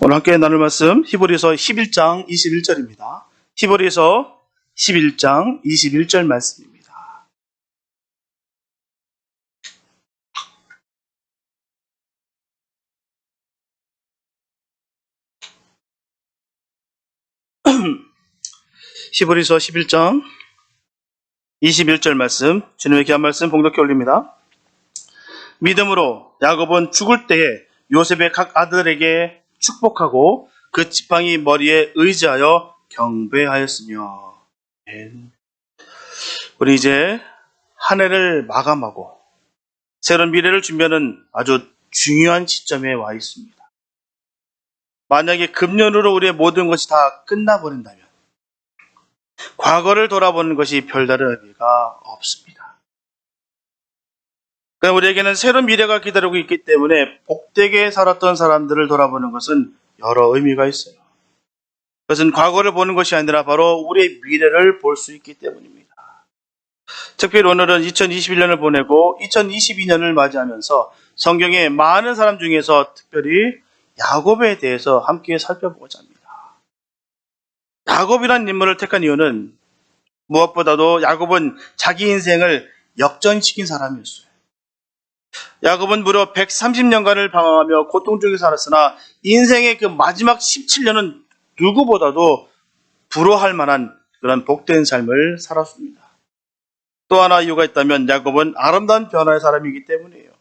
오늘 함께 나눌 말씀 히브리서 11장 21절입니다. 히브리서 11장 21절 말씀입니다. 히브리서 11장 21절 말씀, 주님의 귀한 말씀 봉독해 올립니다. 믿음으로 야곱은 죽을 때에 요셉의 각 아들에게 축복하고 그 지팡이 머리에 의지하여 경배하였으며. 우리 이제 한 해를 마감하고 새로운 미래를 준비하는 아주 중요한 시점에 와 있습니다. 만약에 금년으로 우리의 모든 것이 다 끝나버린다면 과거를 돌아보는 것이 별다른 의미가 없습니다. 그러나 우리에게는 새로운 미래가 기다리고 있기 때문에 복되게 살았던 사람들을 돌아보는 것은 여러 의미가 있어요. 그것은 과거를 보는 것이 아니라 바로 우리의 미래를 볼 수 있기 때문입니다. 특별히 오늘은 2021년을 보내고 2022년을 맞이하면서 성경의 많은 사람 중에서 특별히 야곱에 대해서 함께 살펴보고자 합니다. 야곱이라는 인물을 택한 이유는 무엇보다도 야곱은 자기 인생을 역전시킨 사람이었어요. 야곱은 무려 130년간을 방황하며 고통 중에 살았으나 인생의 그 마지막 17년은 누구보다도 부러워할 만한 그런 복된 삶을 살았습니다. 또 하나 이유가 있다면 야곱은 아름다운 변화의 사람이기 때문이에요.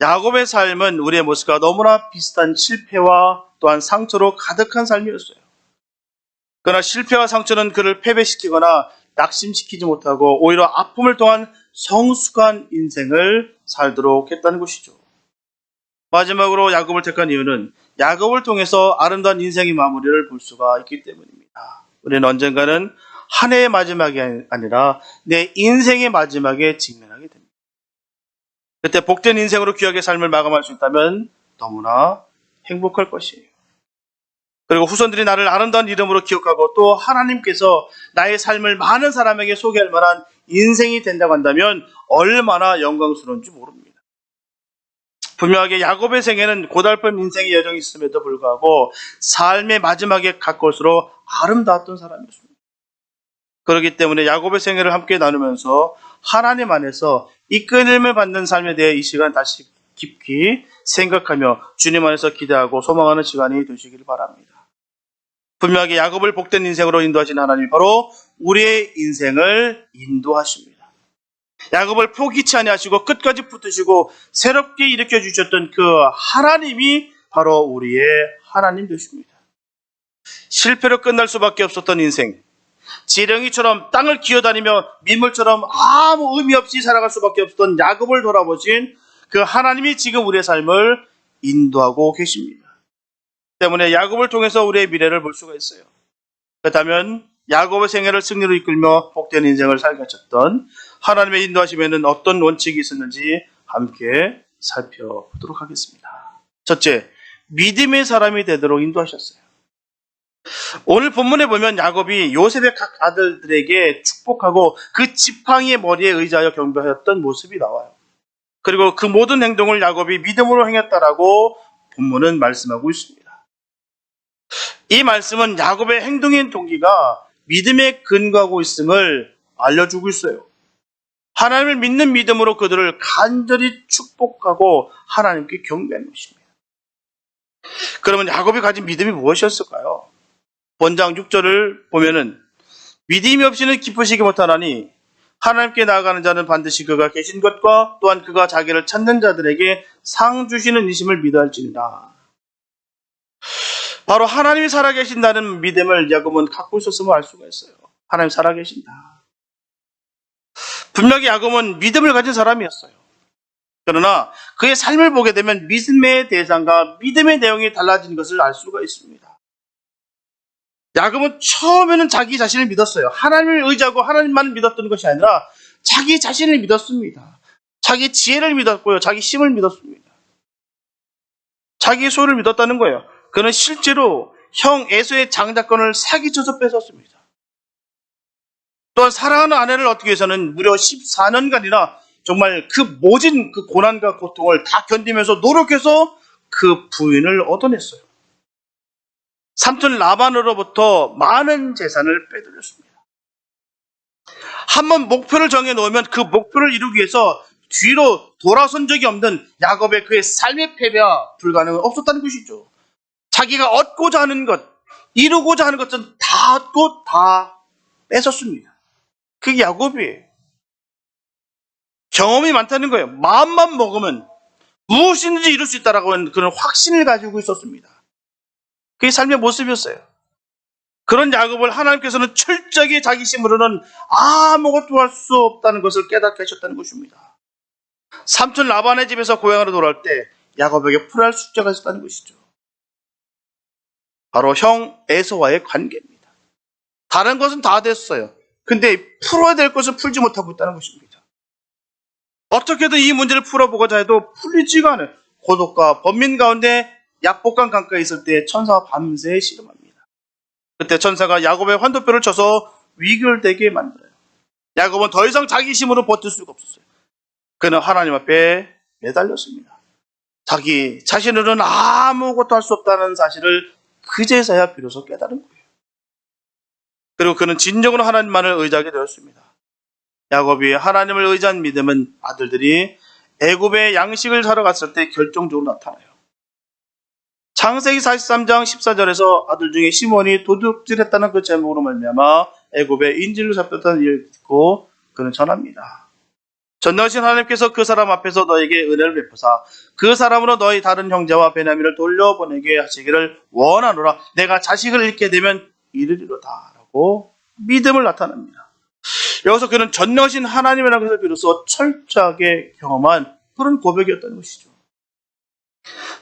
야곱의 삶은 우리의 모습과 너무나 비슷한 실패와 또한 상처로 가득한 삶이었어요. 그러나 실패와 상처는 그를 패배시키거나 낙심시키지 못하고 오히려 아픔을 통한 성숙한 인생을 살도록 했다는 것이죠. 마지막으로 야곱을 택한 이유는 야곱을 통해서 아름다운 인생의 마무리를 볼 수가 있기 때문입니다. 우리는 언젠가는 한 해의 마지막이 아니라 내 인생의 마지막에 직면하게 됩니다. 그때 복된 인생으로 귀하게 삶을 마감할 수 있다면 너무나 행복할 것이에요. 그리고 후손들이 나를 아름다운 이름으로 기억하고 또 하나님께서 나의 삶을 많은 사람에게 소개할 만한 인생이 된다고 한다면 얼마나 영광스러운지 모릅니다. 분명하게 야곱의 생애는 고달픈 인생의 여정이 있음에도 불구하고 삶의 마지막에 가까울수록 아름다웠던 사람이었습니다. 그렇기 때문에 야곱의 생애를 함께 나누면서 하나님 안에서 이끌림을 받는 삶에 대해 이 시간 다시 깊이 생각하며 주님 안에서 기대하고 소망하는 시간이 되시길 바랍니다. 분명하게 야곱을 복된 인생으로 인도하신 하나님이 바로 우리의 인생을 인도하십니다. 야곱을 포기치 아니하시고 끝까지 붙으시고 새롭게 일으켜 주셨던 그 하나님이 바로 우리의 하나님 되십니다. 실패로 끝날 수밖에 없었던 인생, 지렁이처럼 땅을 기어다니며 민물처럼 아무 의미 없이 살아갈 수밖에 없었던 야곱을 돌아보신 그 하나님이 지금 우리의 삶을 인도하고 계십니다. 때문에 야곱을 통해서 우리의 미래를 볼 수가 있어요. 그렇다면 야곱의 생애를 승리로 이끌며 복된 인생을 살게 하셨던 하나님의 인도하심에는 어떤 원칙이 있었는지 함께 살펴보도록 하겠습니다. 첫째, 믿음의 사람이 되도록 인도하셨어요. 오늘 본문에 보면 야곱이 요셉의 각 아들들에게 축복하고 그 지팡이의 머리에 의지하여 경배하였던 모습이 나와요. 그리고 그 모든 행동을 야곱이 믿음으로 행했다라고 본문은 말씀하고 있습니다. 이 말씀은 야곱의 행동의 동기가 믿음에 근거하고 있음을 알려주고 있어요. 하나님을 믿는 믿음으로 그들을 간절히 축복하고 하나님께 경배하는 것입니다. 그러면 야곱이 가진 믿음이 무엇이었을까요? 본장 6절을 보면은 믿음이 없이는 기쁘시기 못하나니 하나님께 나아가는 자는 반드시 그가 계신 것과 또한 그가 자기를 찾는 자들에게 상 주시는 이심을 믿어야 할지니라. 바로 하나님이 살아계신다는 믿음을 야곱은 갖고 있었음을 알 수가 있어요. 하나님 살아계신다. 분명히 야곱은 믿음을 가진 사람이었어요. 그러나 그의 삶을 보게 되면 믿음의 대상과 믿음의 내용이 달라진 것을 알 수가 있습니다. 야곱은 처음에는 자기 자신을 믿었어요. 하나님을 의지하고 하나님만 믿었던 것이 아니라 자기 자신을 믿었습니다. 자기 지혜를 믿었고요. 자기 힘을 믿었습니다. 자기의 소유를 믿었다는 거예요. 그는 실제로 형 에서의 장자권을 사기쳐서 뺏었습니다. 또한 사랑하는 아내를 얻기 위해서는 무려 14년간이나 정말 그 모진 그 고난과 고통을 다 견디면서 노력해서 그 부인을 얻어냈어요. 삼촌 라반으로부터 많은 재산을 빼돌렸습니다. 한번 목표를 정해놓으면 그 목표를 이루기 위해서 뒤로 돌아선 적이 없는 야곱의 그의 삶의 패배와 불가능은 없었다는 것이죠. 자기가 얻고자 하는 것, 이루고자 하는 것은 다 얻고 다 뺏었습니다. 그게 야곱이에요. 경험이 많다는 거예요. 마음만 먹으면 무엇이든지 이룰 수 있다라고 하는 그런 확신을 가지고 있었습니다. 그게 삶의 모습이었어요. 그런 야곱을 하나님께서는 철저하게 자기 힘으로는 아무것도 할 수 없다는 것을 깨닫게 하셨다는 것입니다. 삼촌 라반의 집에서 고향으로 돌아올 때 야곱에게 풀어야 할 숙제가 있었다는 것이죠. 바로 형 에서와의 관계입니다. 다른 것은 다 됐어요. 근데 풀어야 될 것을 풀지 못하고 있다는 것입니다. 어떻게든 이 문제를 풀어보고자 해도 풀리지가 않아요. 고독과 번민 가운데 약복강 강가에 있을 때 천사가 밤새 씨름합니다. 그때 천사가 야곱의 환도뼈를 쳐서 위결되게 만들어요. 야곱은 더 이상 자기 힘으로 버틸 수가 없었어요. 그는 하나님 앞에 매달렸습니다. 자기 자신으로는 아무것도 할 수 없다는 사실을 그제서야 비로소 깨달은 거예요. 그리고 그는 진정으로 하나님만을 의지하게 되었습니다. 야곱이 하나님을 의지한 믿음은 아들들이 애굽의 양식을 사러 갔을 때 결정적으로 나타나요. 창세기 43장 14절에서 아들 중에 시몬이 도둑질했다는 그 제목으로 말미암아 애굽의 인질로 잡혔다는 일을 듣고 그는 전합니다. 전능하신 하나님께서 그 사람 앞에서 너에게 은혜를 베푸사 그 사람으로 너희 다른 형제와 베냐민을 돌려보내게 하시기를 원하노라. 내가 자식을 잃게 되면 이르리로다 라고 믿음을 나타냅니다. 여기서 그는 전능하신 하나님이라는 것을 비로소 철저하게 경험한 그런 고백이었다는 것이죠.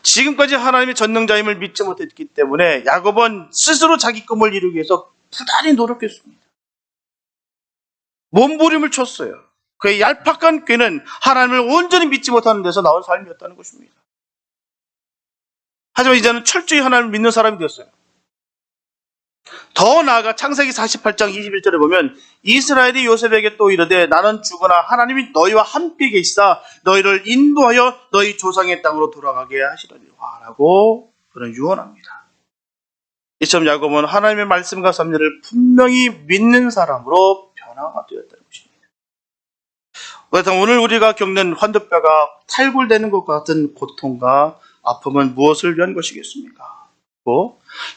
지금까지 하나님이 전능자임을 믿지 못했기 때문에 야곱은 스스로 자기 꿈을 이루기 위해서 부단히 노력했습니다. 몸부림을 쳤어요. 그의 얄팍한 꾀는 하나님을 온전히 믿지 못하는 데서 나온 삶이었다는 것입니다. 하지만 이제는 철저히 하나님을 믿는 사람이 되었어요. 더 나아가 창세기 48장 21절에 보면 이스라엘이 요셉에게 또 이르되 나는 죽으나 하나님이 너희와 함께 계시다 너희를 인도하여 너희 조상의 땅으로 돌아가게 하시려니와 라고 그는 유언합니다. 이처럼 야곱은 하나님의 말씀과 섭리를 분명히 믿는 사람으로 변화가 되었다는 것입니다. 그렇다면 오늘 우리가 겪는 환도뼈가 탈골되는 것 같은 고통과 아픔은 무엇을 위한 것이겠습니까?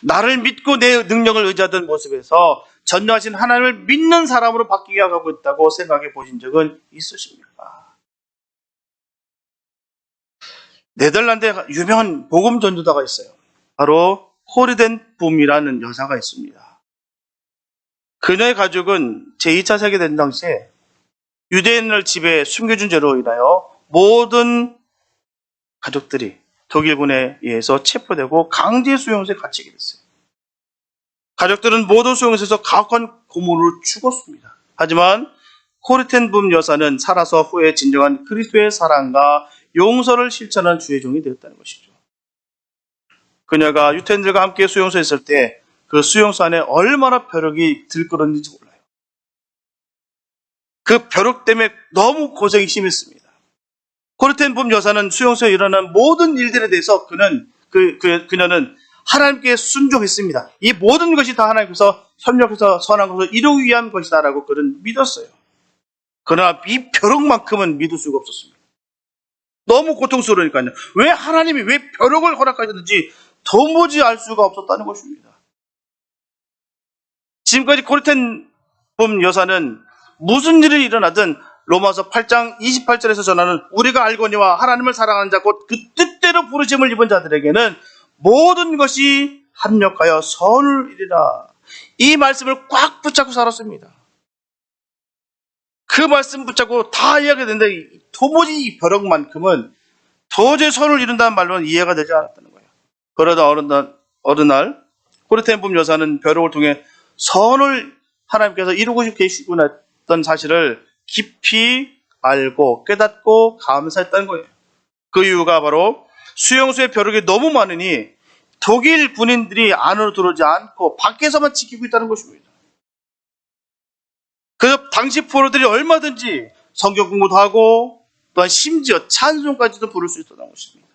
나를 믿고 내 능력을 의지하던 모습에서 전능하신 하나님을 믿는 사람으로 바뀌게 하고 있다고 생각해 보신 적은 있으십니까? 네덜란드에 유명한 복음 전도자가 있어요. 바로 코르덴 붐이라는 여자가 있습니다. 그녀의 가족은 제2차 세계대전 당시에 유대인을 집에 숨겨준 죄로 인하여 모든 가족들이 독일군에 의해서 체포되고 강제 수용소에 갇히게 됐어요. 가족들은 모두 수용소에서 가혹한 고문으로 죽었습니다. 하지만 코르텐붐 여사는 살아서 후에 진정한 그리스도의 사랑과 용서를 실천한 주의 종이 되었다는 것이죠. 그녀가 유태인들과 함께 수용소에 있을 때 그 수용소 안에 얼마나 벼룩이 들끓었는지 몰라요. 그 벼룩 때문에 너무 고생이 심했습니다. 코르텐붐 여사는 수용소에 일어난 모든 일들에 대해서 그녀는 하나님께 순종했습니다. 이 모든 것이 다 하나님께서 협력해서 선한 것을 이루기 위한 것이다라고 그는 믿었어요. 그러나 이 벼룩만큼은 믿을 수가 없었습니다. 너무 고통스러우니까요. 왜 하나님이 왜 벼룩을 허락하셨는지 도무지 알 수가 없었다는 것입니다. 지금까지 코르텐붐 여사는 무슨 일이 일어나든 로마서 8장 28절에서 전하는 우리가 알거니와 하나님을 사랑하는 자 곧 그 뜻대로 부르심을 입은 자들에게는 모든 것이 합력하여 선을 이루리라. 이 말씀을 꽉 붙잡고 살았습니다. 그 말씀 붙잡고 다 이해하게 되는데 도무지 이 벼룩만큼은 도저히 선을 이룬다는 말로는 이해가 되지 않았다는 거예요. 그러다 어느 날 코르텐붐 여사는 벼룩을 통해 선을 하나님께서 이루고 계시구나 했던 사실을 깊이 알고 깨닫고 감사했다는 거예요. 그 이유가 바로 수용소의 벼룩이 너무 많으니 독일 군인들이 안으로 들어오지 않고 밖에서만 지키고 있다는 것입니다. 그 당시 포로들이 얼마든지 성경 공부도 하고 또한 심지어 찬송까지도 부를 수 있었던 것입니다.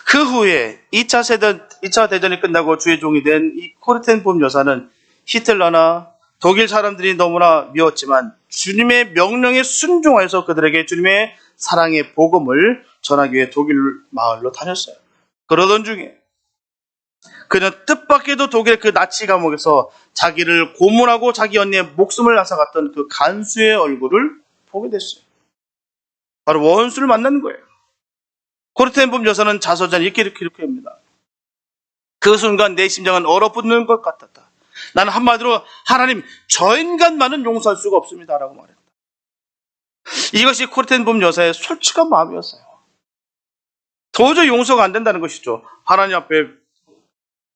그 후에 2차 대전이 끝나고 주의 종이 된 이 코르텐봄 여사는 히틀러나 독일 사람들이 너무나 미웠지만 주님의 명령에 순종하여서 그들에게 주님의 사랑의 복음을 전하기 위해 독일 마을로 다녔어요. 그러던 중에 그는 뜻밖에도 독일의 그 나치 감옥에서 자기를 고문하고 자기 언니의 목숨을 앗아갔던 그 간수의 얼굴을 보게 됐어요. 바로 원수를 만난 거예요. 코르텐봄 여사는 자서전에 이렇게 기록합니다. 그 순간 내 심장은 얼어붙는 것 같았다. 나는 한마디로 하나님, 저 인간만은 용서할 수가 없습니다 라고 말했다. 이것이 코르텐봄 여사의 솔직한 마음이었어요. 도저히 용서가 안 된다는 것이죠. 하나님 앞에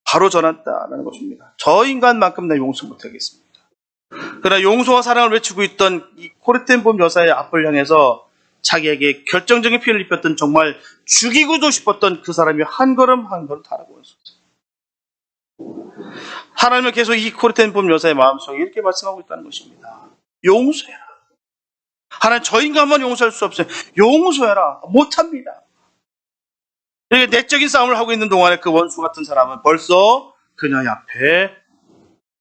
바로 전했다는 것입니다. 저 인간만큼 나 용서 못하겠습니다. 그러나 용서와 사랑을 외치고 있던 이 코르텐봄 여사의 앞을 향해서 자기에게 결정적인 피해를 입혔던, 정말 죽이고도 싶었던 그 사람이 한 걸음 한 걸음 다가오고 있었어요. 하나님은 계속 이 코르텐봄 여사의 마음속에 이렇게 말씀하고 있다는 것입니다. 용서해라. 하나님, 저 인간만 용서할 수 없어요. 용서해라. 못합니다. 이렇게 내적인 싸움을 하고 있는 동안에 그 원수 같은 사람은 벌써 그녀의 앞에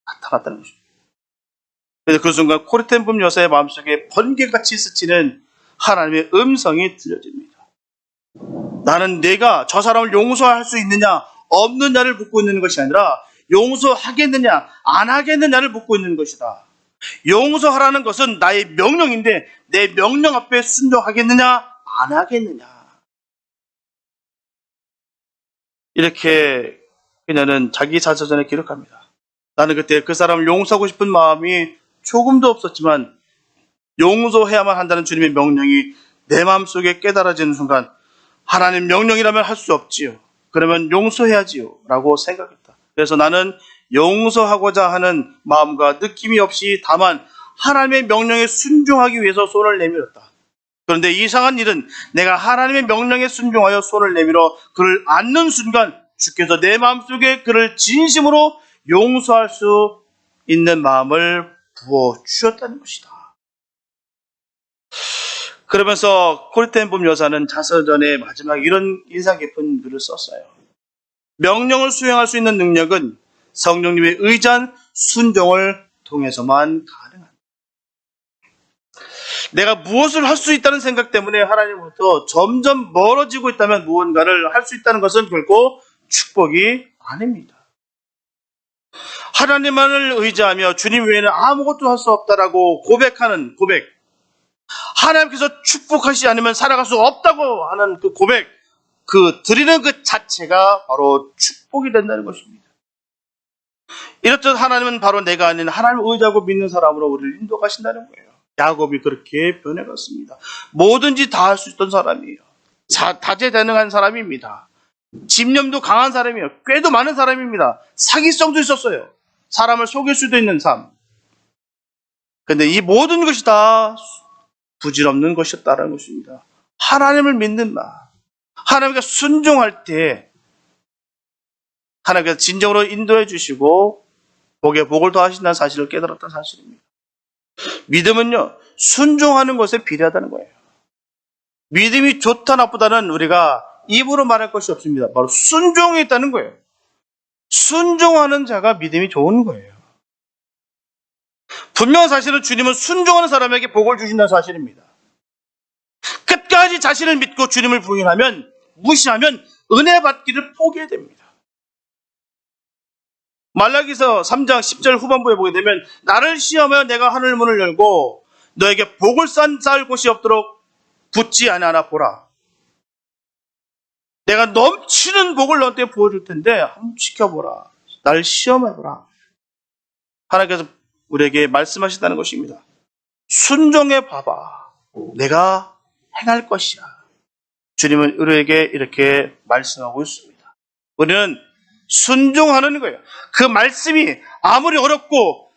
나타났다는 것입니다. 그래서 그 순간 코르텐봄 여사의 마음속에 번개같이 스치는 하나님의 음성이 들려집니다. 나는 내가 저 사람을 용서할 수 있느냐 없느냐를 묻고 있는 것이 아니라 용서하겠느냐 안 하겠느냐를 묻고 있는 것이다. 용서하라는 것은 나의 명령인데 내 명령 앞에 순종하겠느냐 안 하겠느냐. 이렇게 그녀는 자기 자서전에 기록합니다. 나는 그때 그 사람을 용서하고 싶은 마음이 조금도 없었지만 용서해야만 한다는 주님의 명령이 내 마음속에 깨달아지는 순간, 하나님 명령이라면 할 수 없지요. 그러면 용서해야지요 라고 생각했다. 그래서 나는 용서하고자 하는 마음과 느낌이 없이 다만 하나님의 명령에 순종하기 위해서 손을 내밀었다. 그런데 이상한 일은 내가 하나님의 명령에 순종하여 손을 내밀어 그를 안는 순간 주께서 내 마음속에 그를 진심으로 용서할 수 있는 마음을 부어주셨다는 것이다. 그러면서 코르텐봄 여사는 자서전의 마지막 이런 인상 깊은 글을 썼어요. 명령을 수행할 수 있는 능력은 성령님의 의지한 순종을 통해서만 가능합니다. 내가 무엇을 할 수 있다는 생각 때문에 하나님으로부터 점점 멀어지고 있다면 무언가를 할 수 있다는 것은 결코 축복이 아닙니다. 하나님만을 의지하며 주님 외에는 아무것도 할 수 없다라고 고백하는 고백, 하나님께서 축복하시지 않으면 살아갈 수 없다고 하는 그 고백, 그 드리는 그 자체가 바로 축복이 된다는 것입니다. 이렇듯 하나님은 바로 내가 아닌 하나님을 의지하고 믿는 사람으로 우리를 인도하신다는 거예요. 야곱이 그렇게 변해갔습니다. 뭐든지 다 할 수 있던 사람이에요. 다재다능한 사람입니다. 집념도 강한 사람이에요. 꾀도 많은 사람입니다. 사기성도 있었어요. 사람을 속일 수도 있는 삶. 그런데 이 모든 것이 다 부질없는 것이었다는 것입니다. 하나님을 믿는 마음, 하나님께 순종할 때 하나님께서 진정으로 인도해 주시고 복에 복을 더하신다는 사실을 깨달았다는 사실입니다. 믿음은요, 순종하는 것에 비례하다는 거예요. 믿음이 좋다 나쁘다는 우리가 입으로 말할 것이 없습니다. 바로 순종이 있다는 거예요. 순종하는 자가 믿음이 좋은 거예요. 분명한 사실은 주님은 순종하는 사람에게 복을 주신다는 사실입니다. 끝까지 자신을 믿고 주님을 부인하면, 무시하면 은혜 받기를 포기해야 됩니다. 말라기서 3장 10절 후반부에 보게 되면 나를 시험하여 내가 하늘 문을 열고 너에게 복을 쌓을 곳이 없도록 붙지 않아 보라. 내가 넘치는 복을 너한테 부어줄 텐데 한번 지켜보라. 나를 시험해보라. 하나님께서 우리에게 말씀하신다는 것입니다. 순종해 봐봐. 내가 행할 것이야. 주님은 우리에게 이렇게 말씀하고 있습니다. 우리는 순종하는 거예요. 그 말씀이 아무리 어렵고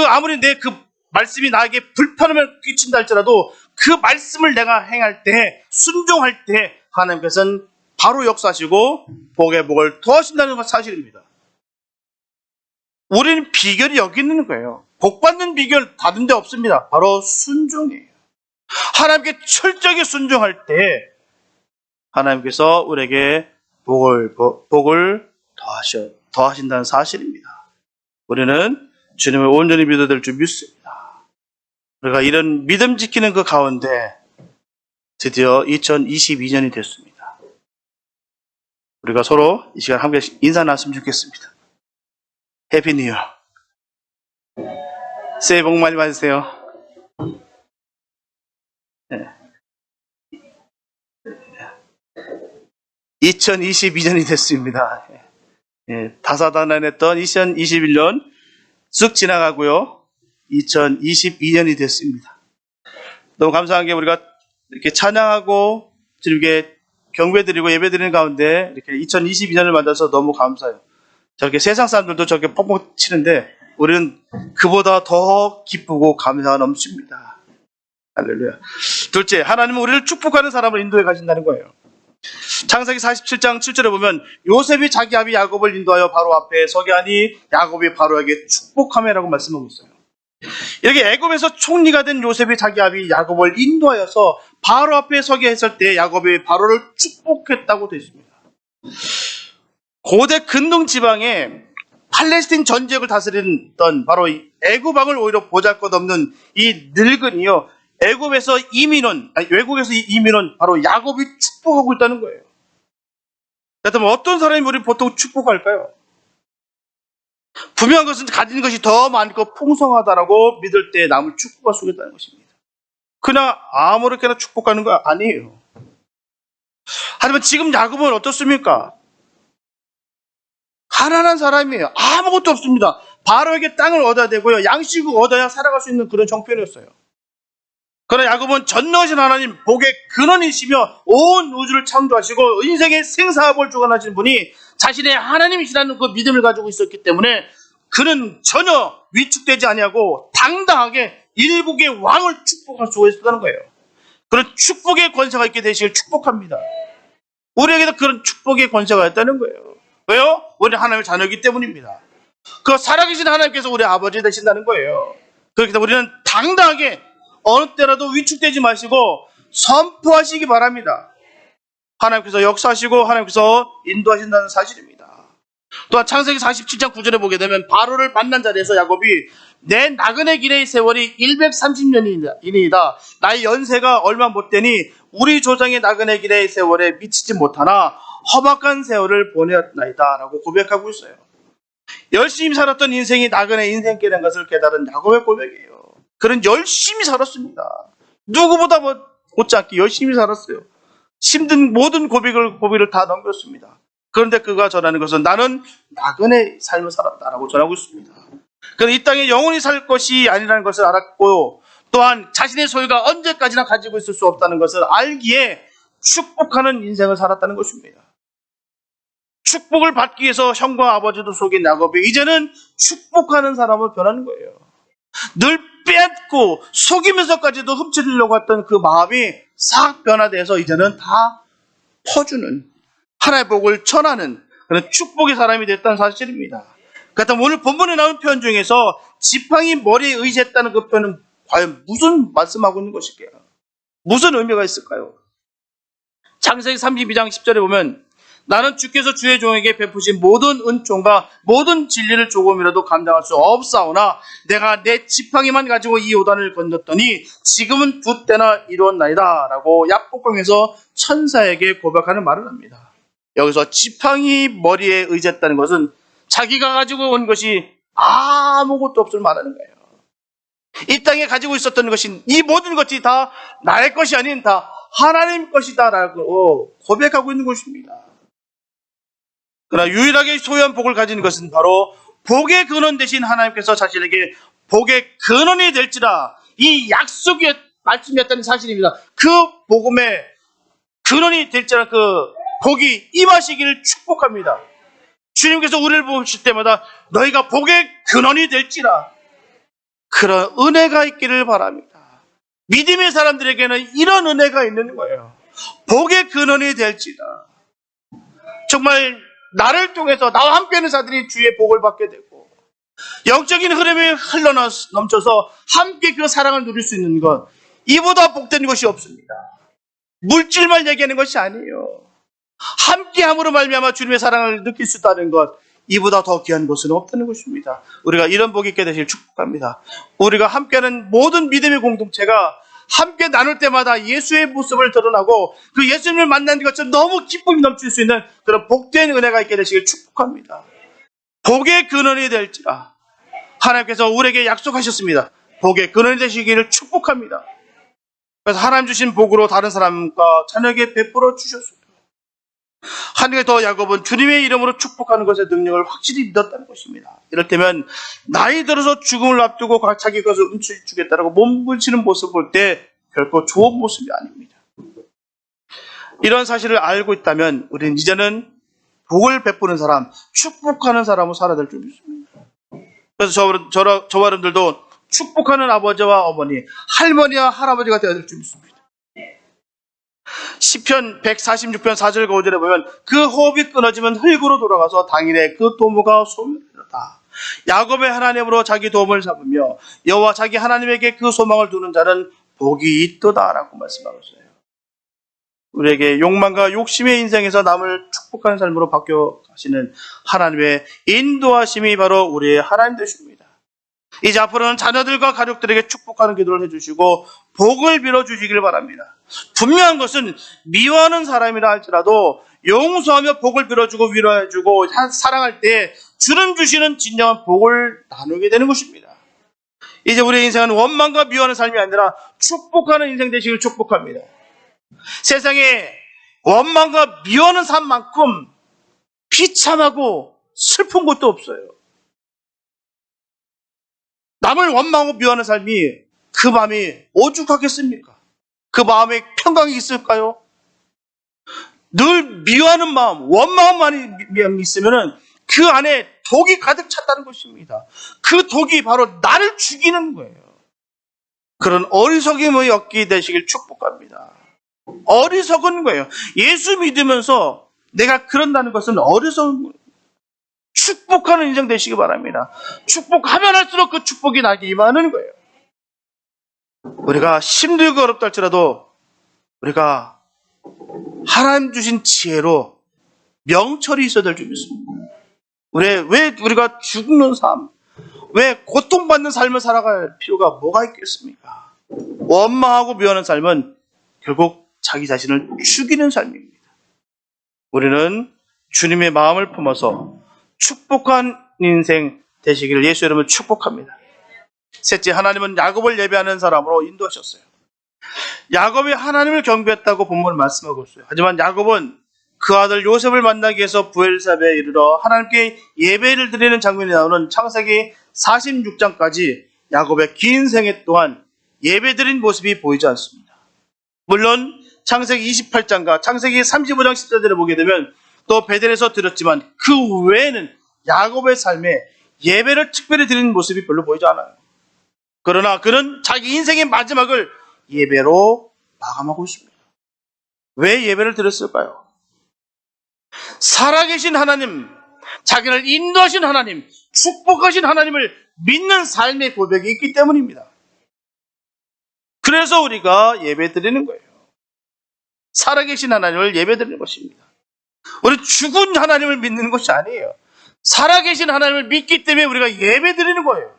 아무리 내 그 말씀이 나에게 불편함을 끼친다 할지라도 그 말씀을 내가 행할 때, 순종할 때 하나님께서는 바로 역사하시고 복에 복을 더하신다는 것 사실입니다. 우리는 비결이 여기 있는 거예요. 복 받는 비결 다른 데 없습니다. 바로 순종이에요. 하나님께 철저하게 순종할 때 하나님께서 우리에게 복을 더하신다는 사실입니다. 우리는 주님을 온전히 믿어야 될 줄 믿습니다. 우리가 이런 믿음 지키는 그 가운데 드디어 2022년이 됐습니다. 우리가 서로 이 시간 함께 인사 나눴으면 좋겠습니다. 해피 뉴 이어. 새해 복 많이 받으세요. 네. 2022년이 됐습니다. 다사다난했던 2021년 쓱 지나가고요. 2022년이 됐습니다. 너무 감사한 게 우리가 이렇게 찬양하고 주님께 경배드리고 예배드리는 가운데 이렇게 2022년을 만나서 너무 감사해요. 저렇게 세상 사람들도 저렇게 펑펑 치는데 우리는 그보다 더 기쁘고 감사가 넘칩니다. 할렐루야. 둘째, 하나님은 우리를 축복하는 사람을 인도해 가신다는 거예요. 창세기 47장 7절에 보면 요셉이 자기 아비 야곱을 인도하여 바로 앞에 서게 하니 야곱이 바로에게 축복하매라고 말씀하고 있어요. 이렇게 애굽에서 총리가 된 요셉이 자기 아비 야곱을 인도하여서 바로 앞에 서게 했을 때 야곱이 바로를 축복했다고 되어 있습니다. 고대 근동 지방에 팔레스틴 전 지역을 다스리던 바로 애굽 왕을 오히려 보잘것없는 이 늙은이요, 외국에서 이민원 바로 야곱이 축복하고 있다는 거예요. 그렇다면 어떤 사람이 우리 보통 축복할까요? 분명한 것은 가진 것이 더 많고 풍성하다라고 믿을 때 남을 축복할 수 있다는 것입니다. 그냥 아무렇게나 축복하는 거 아니에요. 하지만 지금 야곱은 어떻습니까? 가난한 사람이에요. 아무것도 없습니다. 바로에게 땅을 얻어야 되고요, 양식을 얻어야 살아갈 수 있는 그런 형편이었어요. 그러나 야곱은 전능하신 하나님, 복의 근원이시며 온 우주를 창조하시고 인생의 생사합을 주관하시는 분이 자신의 하나님이시라는 그 믿음을 가지고 있었기 때문에 그는 전혀 위축되지 아니하고 당당하게 일국의 왕을 축복할 수가 있었다는 거예요. 그런 축복의 권세가 있게 되시길 축복합니다. 우리에게도 그런 축복의 권세가 있다는 거예요. 왜요? 우리 하나님의 자녀이기 때문입니다. 그 살아계신 하나님께서 우리 아버지 되신다는 거예요. 그렇기 때문에 우리는 당당하게 어느 때라도 위축되지 마시고 선포하시기 바랍니다. 하나님께서 역사하시고 하나님께서 인도하신다는 사실입니다. 또한 창세기 47장 9절에 보게 되면 바로를 만난 자리에서 야곱이 내 나그네 길의 세월이 130년이니이다. 나의 연세가 얼마 못 되니 우리 조상의 나그네 길의 세월에 미치지 못하나 험악한 세월을 보내었나이다 라고 고백하고 있어요. 열심히 살았던 인생이 나그네 인생길인 것을 깨달은 야곱의 고백이에요. 그는 열심히 살았습니다. 누구보다 못지않게 열심히 살았어요. 힘든 모든 고비를 다 넘겼습니다. 그런데 그가 전하는 것은 나는 나그네 삶을 살았다라고 전하고 있습니다. 그는 이 땅에 영원히 살 것이 아니라는 것을 알았고, 또한 자신의 소유가 언제까지나 가지고 있을 수 없다는 것을 알기에 축복하는 인생을 살았다는 것입니다. 축복을 받기 위해서 형과 아버지도 속인 야곱이 이제는 축복하는 사람으로 변하는 거예요. 늘 빼앗고 속이면서까지도 훔치려고 했던 그 마음이 싹 변화돼서 이제는 다 퍼주는, 하나의 복을 전하는 그런 축복의 사람이 됐다는 사실입니다. 그렇다면 오늘 본문에 나온 표현 중에서 지팡이 머리에 의지했다는 그 표현은 과연 무슨 말씀하고 있는 것일까요? 무슨 의미가 있을까요? 창세기 32장 10절에 보면 나는 주께서 주의 종에게 베푸신 모든 은총과 모든 진리를 조금이라도 감당할 수 없사오나 내가 내 지팡이만 가지고 이 요단을 건넜더니 지금은 두 때나 이루었나이다 라고 약복강에서 천사에게 고백하는 말을 합니다. 여기서 지팡이 머리에 의지했다는 것은 자기가 가지고 온 것이 아무것도 없을 말하는 거예요. 이 땅에 가지고 있었던 것이, 이 모든 것이 다 나의 것이 아닌 다 하나님 것이다 라고 고백하고 있는 것입니다. 그러나 유일하게 소유한 복을 가진 것은 바로 복의 근원 되신 하나님께서 자신에게 복의 근원이 될지라, 이 약속의 말씀이었다는 사실입니다. 그 복음의 근원이 될지라 그 복이 임하시기를 축복합니다. 주님께서 우리를 보실 때마다 너희가 복의 근원이 될지라, 그런 은혜가 있기를 바랍니다. 믿음의 사람들에게는 이런 은혜가 있는 거예요. 복의 근원이 될지라, 정말 나를 통해서 나와 함께 하는 자들이 주의 복을 받게 되고 영적인 흐름이 넘쳐서 함께 그 사랑을 누릴 수 있는 것, 이보다 복된 것이 없습니다. 물질만 얘기하는 것이 아니에요. 함께함으로 말미암아 주님의 사랑을 느낄 수 있다는 것, 이보다 더 귀한 것은 없다는 것입니다. 우리가 이런 복이 있게 되시길 축복합니다. 우리가 함께하는 모든 믿음의 공동체가 함께 나눌 때마다 예수의 모습을 드러나고 그 예수님을 만나는 것처럼 너무 기쁨이 넘칠 수 있는 그런 복된 은혜가 있게 되시길 축복합니다. 복의 근원이 될지라 하나님께서 우리에게 약속하셨습니다. 복의 근원이 되시기를 축복합니다. 그래서 하나님 주신 복으로 다른 사람과 자녀에게 베풀어 주셨어요. 하나님께 더 야곱은 주님의 이름으로 축복하는 것의 능력을 확실히 믿었다는 것입니다. 이럴 때면 나이 들어서 죽음을 앞두고 자기 것을 훔쳐주겠다라고 몸부림치는 모습을 볼 때 결코 좋은 모습이 아닙니다. 이런 사실을 알고 있다면 우리는 이제는 복을 베푸는 사람, 축복하는 사람으로 살아야 될 줄 믿습니다. 그래서 저와 여러분들도 축복하는 아버지와 어머니, 할머니와 할아버지가 되어야 될 줄 믿습니다. 시편 146편 4절과 5절에 보면 그 호흡이 끊어지면 흙으로 돌아가서 당일에 그 도무가 소멸하다. 야곱의 하나님으로 자기 도움을 잡으며 여호와 자기 하나님에게 그 소망을 두는 자는 복이 있도다라고 말씀하고 있어요. 우리에게 욕망과 욕심의 인생에서 남을 축복하는 삶으로 바뀌어 가시는 하나님의 인도하심이 바로 우리의 하나님 되십니다. 이제 앞으로는 자녀들과 가족들에게 축복하는 기도를 해주시고 복을 빌어주시길 바랍니다. 분명한 것은 미워하는 사람이라 할지라도 용서하며 복을 빌어주고 위로해주고 사랑할 때 주님 주시는 진정한 복을 나누게 되는 것입니다. 이제 우리의 인생은 원망과 미워하는 삶이 아니라 축복하는 인생 되시길 축복합니다. 세상에 원망과 미워하는 삶만큼 비참하고 슬픈 것도 없어요. 남을 원망하고 미워하는 삶이 그 마음이 오죽하겠습니까? 그 마음에 평강이 있을까요? 늘 미워하는 마음, 원망만 있으면 그 안에 독이 가득 찼다는 것입니다. 그 독이 바로 나를 죽이는 거예요. 그런 어리석임의 엮이 되시길 축복합니다. 어리석은 거예요. 예수 믿으면서 내가 그런다는 것은 어리석은 거예요. 축복하는 인생 되시기 바랍니다. 축복하면 할수록 그 축복이 나에게 임하는 거예요. 우리가 힘들고 어렵다 할지라도 우리가 하나님 주신 지혜로 명철이 있어야 될 줄 믿습니다. 왜 우리가 죽는 삶, 왜 고통받는 삶을 살아갈 필요가 뭐가 있겠습니까? 원망하고 미워하는 삶은 결국 자기 자신을 죽이는 삶입니다. 우리는 주님의 마음을 품어서 축복한 인생 되시기를 예수 이름으로 축복합니다. 셋째, 하나님은 야곱을 예배하는 사람으로 인도하셨어요. 야곱이 하나님을 경배했다고 본문을 말씀하고 있어요. 하지만 야곱은 그 아들 요셉을 만나기 위해서 부엘사베에 이르러 하나님께 예배를 드리는 장면이 나오는 창세기 46장까지 야곱의 긴 생애 동안 예배드린 모습이 보이지 않습니다. 물론 창세기 28장과 창세기 35장 14절에 보게 되면 또 베델에서 드렸지만 그 외에는 야곱의 삶에 예배를 특별히 드리는 모습이 별로 보이지 않아요. 그러나 그는 자기 인생의 마지막을 예배로 마감하고 있습니다. 왜 예배를 드렸을까요? 살아계신 하나님, 자기를 인도하신 하나님, 축복하신 하나님을 믿는 삶의 고백이 있기 때문입니다. 그래서 우리가 예배 드리는 거예요. 살아계신 하나님을 예배 드리는 것입니다. 우리 죽은 하나님을 믿는 것이 아니에요. 살아계신 하나님을 믿기 때문에 우리가 예배 드리는 거예요.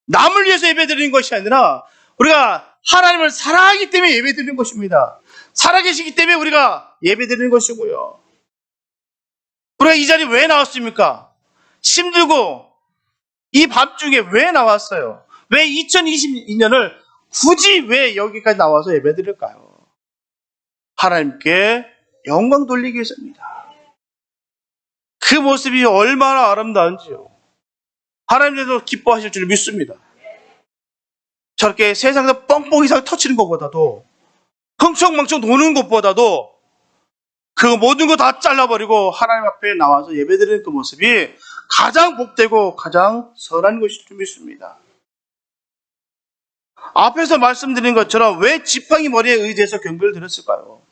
남을 위해서 예배 드리는 것이 아니라 우리가 하나님을 사랑하기 때문에 예배 드리는 것입니다. 살아계시기 때문에 우리가 예배 드리는 것이고요. 우리가 이 자리에 왜 나왔습니까? 힘들고 이 밤중에 왜 나왔어요? 왜 2022년을 굳이 왜 여기까지 나와서 예배 드릴까요? 하나님께 영광 돌리기 위해서입니다. 그 모습이 얼마나 아름다운지요. 하나님께서 기뻐하실 줄 믿습니다. 저렇게 세상에서 뻥뻥 이상 터치는 것보다도 흥청망청 노는 것보다도 그 모든 거 다 잘라버리고 하나님 앞에 나와서 예배드리는 그 모습이 가장 복되고 가장 선한 것일 줄 믿습니다. 앞에서 말씀드린 것처럼 왜 지팡이 머리에 의지해서 경배를 드렸을까요?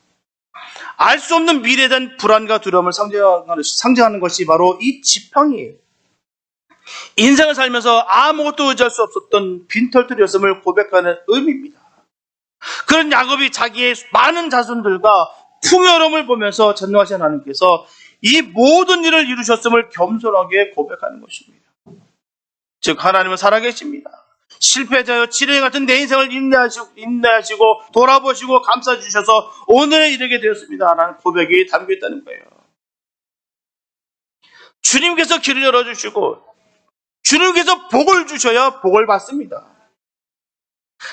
알 수 없는 미래에 대한 불안과 두려움을 상징하는 것이 바로 이 지팡이예요. 인생을 살면서 아무것도 의지할 수 없었던 빈털터리였음을 고백하는 의미입니다. 그런 야곱이 자기의 많은 자손들과 풍요로움을 보면서 전능하신 하나님께서 이 모든 일을 이루셨음을 겸손하게 고백하는 것입니다. 즉 하나님은 살아계십니다. 실패자여 지뢰 같은 내 인생을 인내하시고 돌아보시고 감싸주셔서 오늘에 이르게 되었습니다 라는 고백이 담겨있다는 거예요. 주님께서 길을 열어주시고 주님께서 복을 주셔야 복을 받습니다.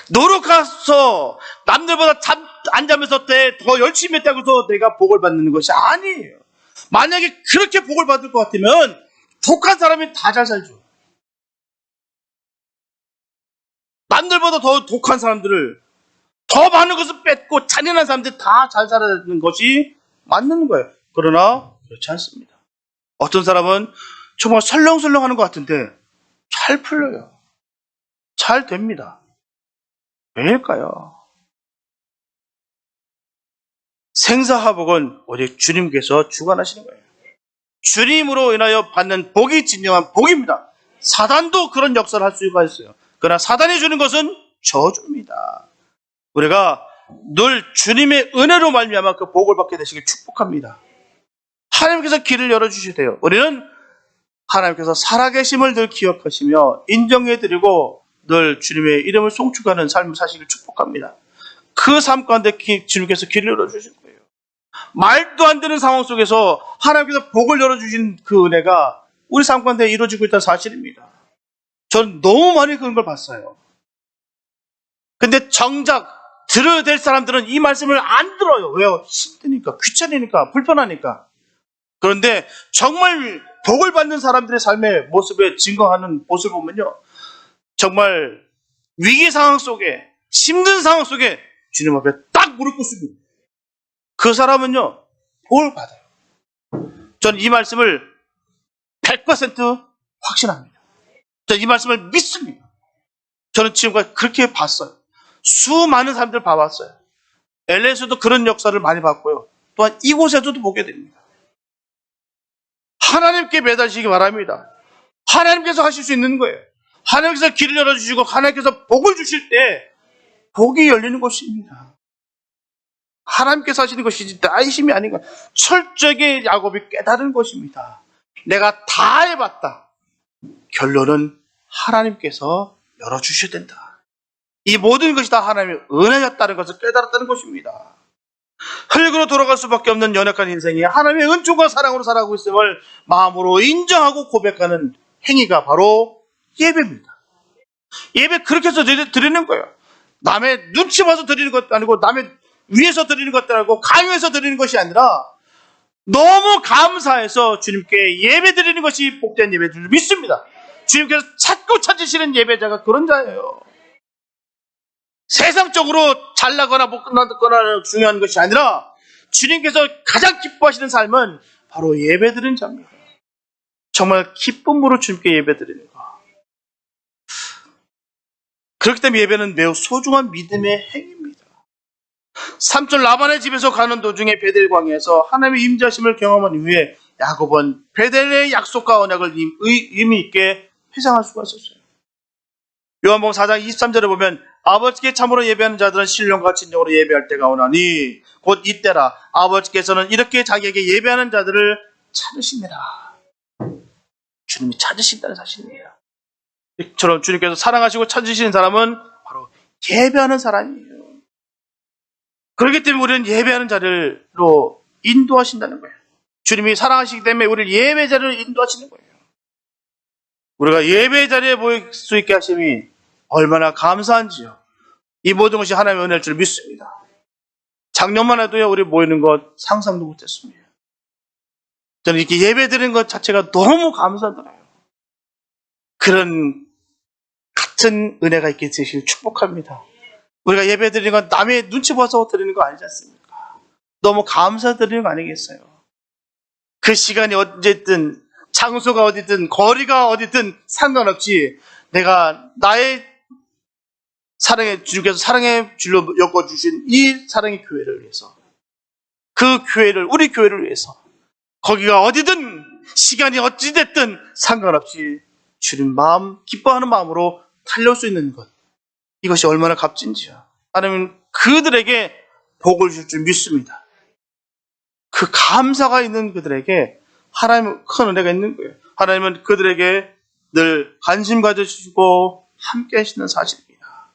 노력해서 남들보다 잠 안 자면서 더 열심히 했다고 해서 내가 복을 받는 것이 아니에요. 만약에 그렇게 복을 받을 것 같으면 독한 사람이 다 잘 살죠. 남들보다 더 독한 사람들을 더 많은 것을 뺏고 잔인한 사람들이 다 잘 살아가는 것이 맞는 거예요. 그러나 그렇지 않습니다. 어떤 사람은 정말 설렁설렁 하는 것 같은데 잘 풀려요. 잘 됩니다. 왜일까요? 생사화복은 오직 주님께서 주관하시는 거예요. 주님으로 인하여 받는 복이 진정한 복입니다. 사단도 그런 역사를 할 수가 있어요. 그러나 사단이 주는 것은 저주입니다. 우리가 늘 주님의 은혜로 말미암아 그 복을 받게 되시길 축복합니다. 하나님께서 길을 열어주셔야 돼요. 우리는 하나님께서 살아계심을 늘 기억하시며 인정해드리고 늘 주님의 이름을 송축하는 삶을 사시길 축복합니다. 그 삶 가운데 주님께서 길을 열어주실 거예요. 말도 안 되는 상황 속에서 하나님께서 복을 열어주신 그 은혜가 우리 삶 가운데 이루어지고 있다는 사실입니다. 저는 너무 많이 그런 걸 봤어요. 근데 정작 들어야 될 사람들은 이 말씀을 안 들어요. 왜요? 힘드니까, 귀찮으니까, 불편하니까. 그런데 정말 복을 받는 사람들의 삶의 모습에 증거하는 모습을 보면요. 정말 위기 상황 속에, 힘든 상황 속에 주님 앞에 딱 무릎 꿇습니다. 그 사람은요, 복을 받아요. 저는 이 말씀을 100% 확신합니다. 저는 이 말씀을 믿습니다. 저는 지금까지 그렇게 봤어요. 수많은 사람들 봐봤어요. LA에서도 그런 역사를 많이 봤고요. 또한 이곳에서도 보게 됩니다. 하나님께 매달리시기 바랍니다. 하나님께서 하실 수 있는 거예요. 하나님께서 길을 열어주시고 하나님께서 복을 주실 때 복이 열리는 것입니다. 하나님께서 하시는 것이지 나의 힘이 아닌 것. 철저하게 야곱이 깨달은 것입니다. 내가 다 해봤다. 결론은 하나님께서 열어주셔야 된다. 이 모든 것이 다 하나님의 은혜였다는 것을 깨달았다는 것입니다. 흙으로 돌아갈 수밖에 없는 연약한 인생이 하나님의 은총과 사랑으로 살아가고 있음을 마음으로 인정하고 고백하는 행위가 바로 예배입니다. 예배 그렇게 해서 드리는 거예요. 남의 눈치 봐서 드리는 것도 아니고 남의 위에서 드리는 것도 아니고 강요해서 드리는 것이 아니라 너무 감사해서 주님께 예배 드리는 것이 복된 예배인 줄 믿습니다. 주님께서 찾고 찾으시는 예배자가 그런 자예요. 세상적으로 잘나거나 못 끝나거나 중요한 것이 아니라 주님께서 가장 기뻐하시는 삶은 바로 예배 드리는 자입니다. 정말 기쁨으로 주님께 예배 드리는 것. 그렇기 때문에 예배는 매우 소중한 믿음의 행위입니다. 삼촌 라반의 집에서 가는 도중에 베델 광야에서 하나님의 임재하심을 경험한 이후에 야곱은 베델의 약속과 언약을 의미 있게 회상할 수가 있었어요. 요한복음 4장 23절에 보면 아버지께 참으로 예배하는 자들은 신령과 진정으로 예배할 때가 오나니 곧 이때라. 아버지께서는 이렇게 자기에게 예배하는 자들을 찾으시니라. 주님이 찾으신다는 사실이에요. 이처럼 주님께서 사랑하시고 찾으시는 사람은 바로 예배하는 사람이에요. 그렇기 때문에 우리는 예배하는 자리로 인도하신다는 거예요. 주님이 사랑하시기 때문에 우리를 예배 자리로 인도하시는 거예요. 우리가 예배 자리에 모일 수 있게 하심이 얼마나 감사한지요. 이 모든 것이 하나님의 은혜일 줄 믿습니다. 작년만 해도요, 우리 모이는 것 상상도 못했습니다. 저는 이렇게 예배 드리는 것 자체가 너무 감사드려요. 그런 같은 은혜가 있게 되시길 축복합니다. 우리가 예배 드리는 건 남의 눈치 봐서 드리는 거 아니지 않습니까? 너무 감사드리는 거 아니겠어요? 그 시간이 어쨌든 장소가 어디든 거리가 어디든 상관없이 내가 나의 주님께서 사랑의 줄로 엮어주신 이 사랑의 교회를 위해서 그 교회를 우리 교회를 위해서 거기가 어디든 시간이 어찌됐든 상관없이 주님 마음 기뻐하는 마음으로 달려올 수 있는 것 이것이 얼마나 값진지요. 하나님은 그들에게 복을 줄 줄 믿습니다. 그 감사가 있는 그들에게 하나님은 큰 은혜가 있는 거예요. 하나님은 그들에게 늘 관심 가져주시고 함께 하시는 사실입니다.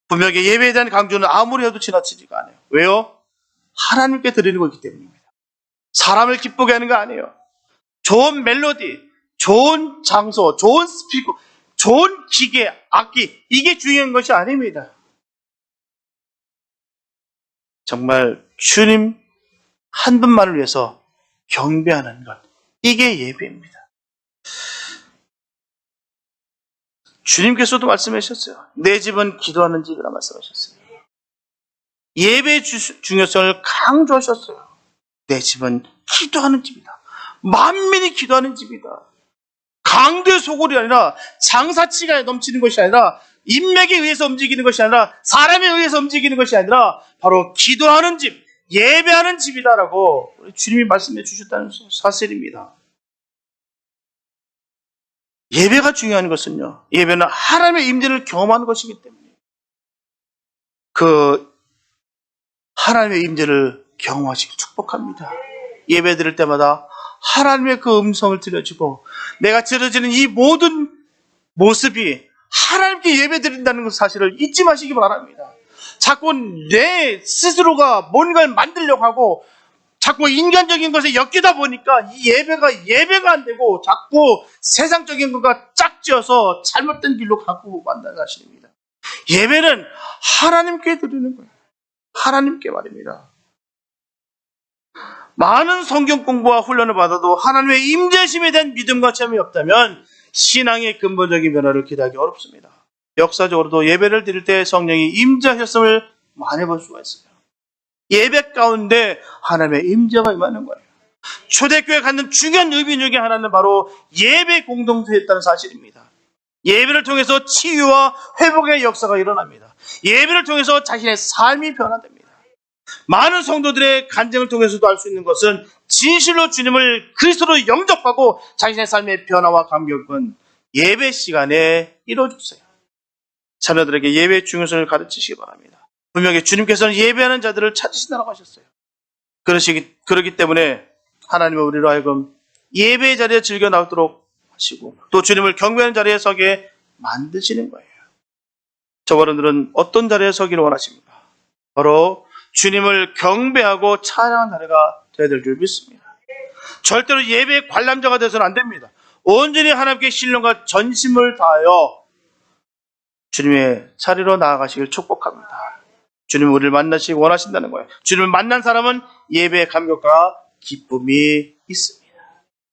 분명히 예배에 대한 강조는 아무리 해도 지나치지가 않아요. 왜요? 하나님께 드리는 거기 때문입니다. 사람을 기쁘게 하는 거 아니에요. 좋은 멜로디, 좋은 장소, 좋은 스피커, 좋은 기계, 악기, 이게 중요한 것이 아닙니다. 정말 주님 한 분만을 위해서 경배하는 것, 이게 예배입니다. 주님께서도 말씀하셨어요. 내 집은 기도하는 집이라 말씀하셨어요. 예배의 중요성을 강조하셨어요. 내 집은 기도하는 집이다. 만민이 기도하는 집이다. 강도의 소굴이 아니라 장사치가 넘치는 것이 아니라 인맥에 의해서 움직이는 것이 아니라 사람에 의해서 움직이는 것이 아니라 바로 기도하는 집, 예배하는 집이다라고 주님이 말씀해 주셨다는 사실입니다. 예배가 중요한 것은요, 예배는 하나님의 임재를 경험하는 것이기 때문에 그 하나님의 임재를 경험하시길 축복합니다. 예배 드릴 때마다 하나님의 그 음성을 들려주고 내가 들어지는 이 모든 모습이 하나님께 예배 드린다는 사실을 잊지 마시기 바랍니다. 자꾸 내 스스로가 뭔가를 만들려고 하고 자꾸 인간적인 것에 엮이다 보니까 이 예배가 안 되고 자꾸 세상적인 것과 짝지어서 잘못된 길로 가고 만다는 사실입니다. 예배는 하나님께 드리는 거예요. 하나님께 말입니다. 많은 성경 공부와 훈련을 받아도 하나님의 임재심에 대한 믿음과 체험이 없다면 신앙의 근본적인 변화를 기대하기 어렵습니다. 역사적으로도 예배를 드릴 때 성령이 임재하셨음을 많이 볼 수가 있어요. 예배 가운데 하나님의 임재가 임하는 거예요. 초대교회 갖는 중요한 의미 중에 하나는 바로 예배 공동체였다는 사실입니다. 예배를 통해서 치유와 회복의 역사가 일어납니다. 예배를 통해서 자신의 삶이 변화됩니다. 많은 성도들의 간증을 통해서도 알 수 있는 것은 진실로 주님을 그리스도로 영접하고 자신의 삶의 변화와 감격은 예배 시간에 이루어졌어요. 자녀들에게 예배의 중요성을 가르치시기 바랍니다. 분명히 주님께서는 예배하는 자들을 찾으신다고 하셨어요. 그렇기 때문에 하나님은 우리로 하여금 예배의 자리에 즐겨 나오도록 하시고 또 주님을 경배하는 자리에 서게 만드시는 거예요. 저분들은 어떤 자리에 서기를 원하십니까? 바로 주님을 경배하고 찬양하는 자리가 되어야 될 줄 믿습니다. 절대로 예배의 관람자가 되어서는 안 됩니다. 온전히 하나님께 신령과 전심을 다하여 주님의 자리로 나아가시길 축복합니다. 주님은 우리를 만나시기 원하신다는 거예요. 주님을 만난 사람은 예배의 감격과 기쁨이 있습니다.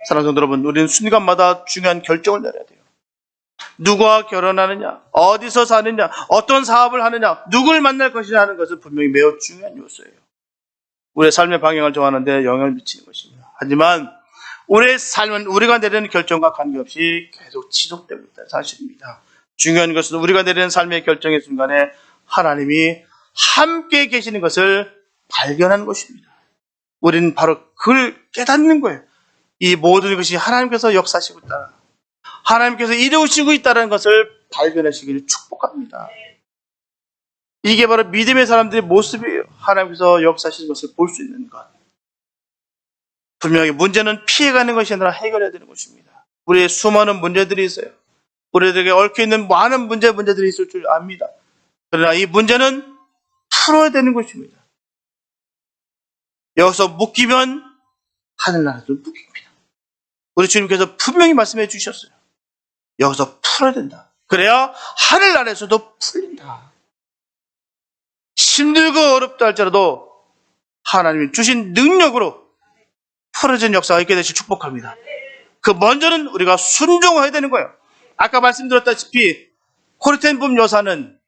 사랑하는 성도 여러분, 우리는 순간마다 중요한 결정을 내려야 돼요. 누구와 결혼하느냐, 어디서 사느냐, 어떤 사업을 하느냐, 누구를 만날 것이냐 하는 것은 분명히 매우 중요한 요소예요. 우리의 삶의 방향을 정하는 데 영향을 미치는 것입니다. 하지만 우리의 삶은 우리가 내리는 결정과 관계없이 계속 지속되고 있다는 사실입니다. 중요한 것은 우리가 내리는 삶의 결정의 순간에 하나님이 함께 계시는 것을 발견하는 것입니다. 우리는 바로 그걸 깨닫는 거예요. 이 모든 것이 하나님께서 역사하시고 있다, 하나님께서 이루시고 있다는 것을 발견하시기를 축복합니다. 이게 바로 믿음의 사람들의 모습이에요. 하나님께서 역사하시는 것을 볼 수 있는 것. 분명히 문제는 피해가는 것이 아니라 해결해야 되는 것입니다. 우리의 수많은 문제들이 있어요. 우리들에게 얽혀있는 많은 문제들이 있을 줄 압니다. 그러나 이 문제는 풀어야 되는 것입니다. 여기서 묶이면 하늘나라도 묶입니다. 우리 주님께서 분명히 말씀해 주셨어요. 여기서 풀어야 된다. 그래야 하늘나라에서도 풀린다. 힘들고 어렵다 할지라도 하나님이 주신 능력으로 풀어진 역사가 있게 되시 축복합니다. 그 먼저는 우리가 순종해야 되는 거예요. 아까 말씀드렸다시피 코르텐붐 여사는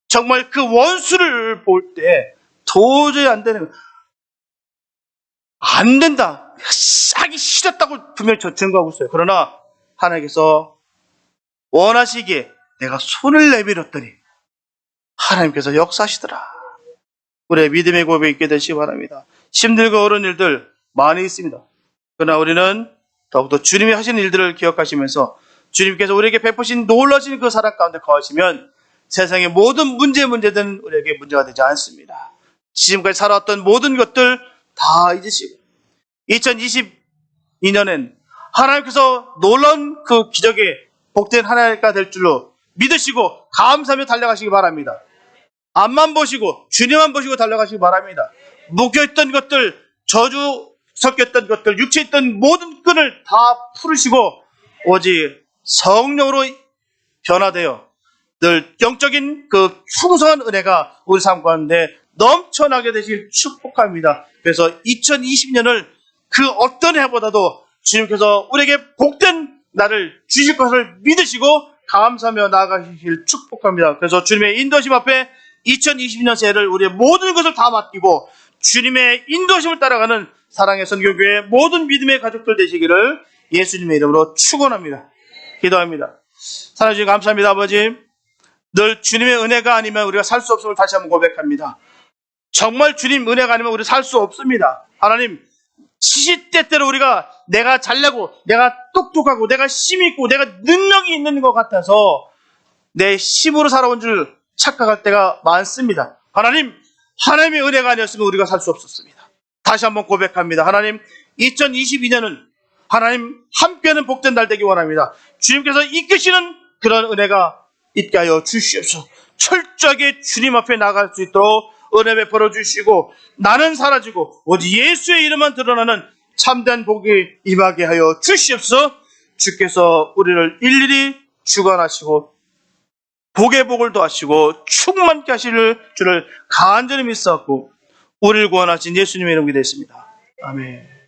정말 그 원수를 볼 때 도저히 안 되는 거예요. 안 된다, 하기 싫었다고 분명히 증거하고 있어요. 그러나 하나님께서 원하시기에 내가 손을 내밀었더니 하나님께서 역사하시더라. 우리의 믿음의 고백이 있게 되시기 바랍니다. 힘들고 어려운 일들 많이 있습니다. 그러나 우리는 더욱더 주님이 하시는 일들을 기억하시면서 주님께서 우리에게 베푸신 놀라신 그 사랑 가운데 거하시면 세상의 모든 문제들은 우리에게 문제가 되지 않습니다. 지금까지 살아왔던 모든 것들 다 잊으시고 2022년엔 하나님께서 놀라운 그 기적의 복된 한 해가 될 줄로 믿으시고 감사하며 달려가시기 바랍니다. 앞만 보시고 주님만 보시고 달려가시기 바랍니다. 묶여있던 것들, 저주 섞였던 것들, 육체에 있던 모든 끈을 다 풀으시고 오직 성령으로 변화되어 늘 영적인 그 풍성한 은혜가 우리 삶 가운데 넘쳐나게 되시길 축복합니다. 그래서 2020년을 그 어떤 해보다도 주님께서 우리에게 복된 날을 주실 것을 믿으시고 감사하며 나아가시길 축복합니다. 그래서 주님의 인도하심 앞에 2020년 새해를 우리의 모든 것을 다 맡기고 주님의 인도하심을 따라가는 사랑의 선교교회 모든 믿음의 가족들 되시기를 예수님의 이름으로 축원합니다. 기도합니다. 사랑해 주님 감사합니다. 아버지, 늘 주님의 은혜가 아니면 우리가 살 수 없음을 다시 한번 고백합니다. 정말 주님 은혜가 아니면 우리 살 수 없습니다. 하나님, 시시때때로 우리가 내가 잘나고 내가 똑똑하고 내가 힘이 있고 내가 능력이 있는 것 같아서 내 힘으로 살아온 줄 착각할 때가 많습니다. 하나님, 하나님의 은혜가 아니었으면 우리가 살 수 없었습니다. 다시 한번 고백합니다. 하나님, 2022년은 하나님 함께하는 복된 날 되기 원합니다. 주님께서 이끄시는 그런 은혜가 있게 하여 주시옵소서. 철저하게 주님 앞에 나갈 수 있도록 은혜 베풀어 주시고 나는 사라지고 오직 예수의 이름만 드러나는 참된 복이 임하게 하여 주시옵소서. 주께서 우리를 일일이 주관하시고 복의 복을 더하시고 충만케 하실 줄을 간절히 믿사옵고 우리를 구원하신 예수님의 이름이 됐습니다. 아멘.